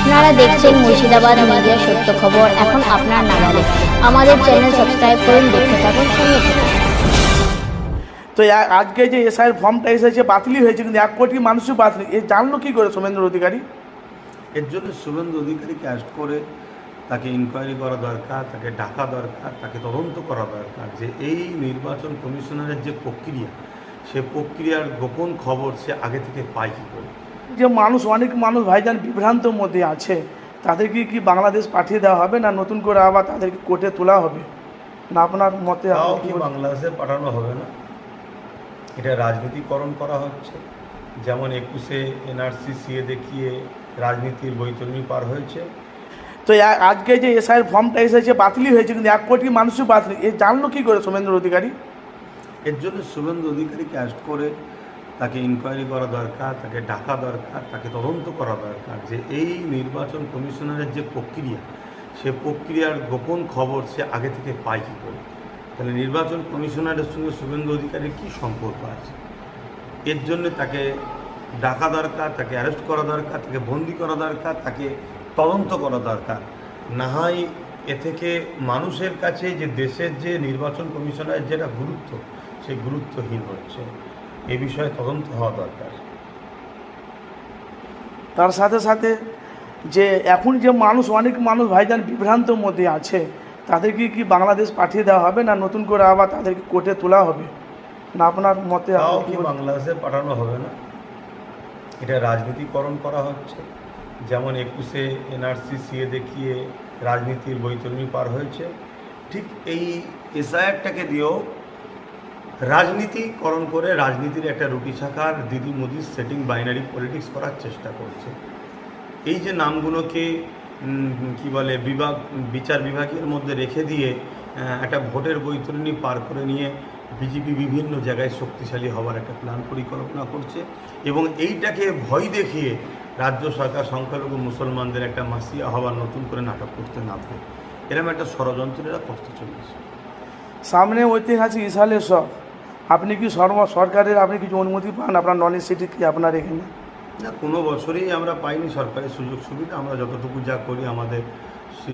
আপনারা দেখছেন মুর্শিদাবাদ মিডিয়া সত্য খবর এখন আপনার নাগালে। আমাদের চ্যানেল সাবস্ক্রাইব করুন, দেখতে থাকুন, সঙ্গে থাকুন। তো আজকে যে এসআইয়ের ফর্মটা এসেছে বাতিলই হয়েছে, কিন্তু 1 কোটি মানুষও বাতিল, এ জানলো কী করে শুভেন্দু অধিকারী? এর জন্য শুভেন্দু অধিকারীকে অ্যারেস্ট করে তাকে ইনকোয়ারি করা দরকার, তাকে ডাকা দরকার, তাকে তদন্ত করা দরকার যে এই নির্বাচন কমিশনারের যে প্রক্রিয়া, সে প্রক্রিয়ার গোপন খবর সে আগে থেকে পায় কী করে। যে অনেক মানুষ ভাইজান বিভ্রান্তর মধ্যে আছে, তাদেরকে কি বাংলাদেশ পাঠিয়ে দেওয়া হবে, না নতুন করে আবার তাদেরকে কোর্টে তোলা হবে? না আপনার মতে তাও কি বাংলাদেশে পাঠানো হবে না? এটা রাজনীতিকরণ করা হচ্ছে। যেমন 21-এ এনআরসি সিএ দেখিয়ে রাজনীতির বৈতরণী পার হয়েছে। তো আজকে যে এসআইয়ের ফর্মটা এসেছে বাতিলই হয়েছে, কিন্তু 1 কোটি মানুষও বাতিল, এ জানলো কী করে শুভেন্দু অধিকারী? এর জন্য শুভেন্দু অধিকারীকে অ্যারেস্ট করে তাকে ইনকোয়ারি করা দরকার, তাকে ডাকা দরকার, তাকে তদন্ত করা দরকার যে এই নির্বাচন কমিশনারের যে প্রক্রিয়া, সে প্রক্রিয়ার গোপন খবর সে আগে থেকে পায় কী করে। তাহলে নির্বাচন কমিশনারের সঙ্গে শুভেন্দু অধিকারীর কী সম্পর্ক আছে? এর জন্য তাকে ডাকা দরকার, তাকে অ্যারেস্ট করা দরকার, তাকে বন্দি করা দরকার, তাকে তদন্ত করা দরকার। না হয় এ থেকে মানুষের কাছে যে দেশের যে নির্বাচন কমিশনের যেটা গুরুত্ব, সেই গুরুত্বহীন হচ্ছে। এ বিষয়ে তদন্ত হওয়া দরকার। তার সাথে সাথে যে এখন যে অনেক মানুষ ভাইজান বিভ্রান্তর মধ্যে আছে, তাদেরকে কি বাংলাদেশ পাঠিয়ে দেওয়া হবে, না নতুন করে আবার তাদেরকে কোর্টে তোলা হবে? না আপনার মতে তাও কি বাংলাদেশে পাঠানো হবে না? এটা রাজনীতিকরণ করা হচ্ছে। যেমন 21-এ এনআরসি সিএ দেখিয়ে রাজনীতির বৈতরণী পার হয়েছে, ঠিক এই এসআইআরটাকে দিয়েও রাজনীতিকরণ করে রাজনীতির একটা রুটি শাখার দিদি মোদির সেটিং বাইনারি পলিটিক্স করার চেষ্টা করছে। এই যে নামগুলোকে কি বলে বিচার বিভাগের মধ্যে রেখে দিয়ে একটা ভোটের বৈতরণী পার করে নিয়ে বিজেপি বিভিন্ন জায়গায় শক্তিশালী হওয়ার একটা প্ল্যান পরিকল্পনা করছে, এবং এইটাকে ভয় দেখিয়ে রাজ্য সরকার সংখ্যালঘু মুসলমানদের একটা মাসিয়া হওয়ার নতুন করে নাটক করতে নামবে। এরকম একটা ষড়যন্ত্র এরা করতে চলেছে। সামনে ঐতিহাসিক ইসালের সব, আপনি কি সরকারের আপনি কিছু অনুমতি পান আপনার নন সিটি কি আপনার এখানে? না, কোনো বছরেই আমরা পাইনি সরকারি সুযোগ সুবিধা। আমরা যতটুকু যা করি আমাদের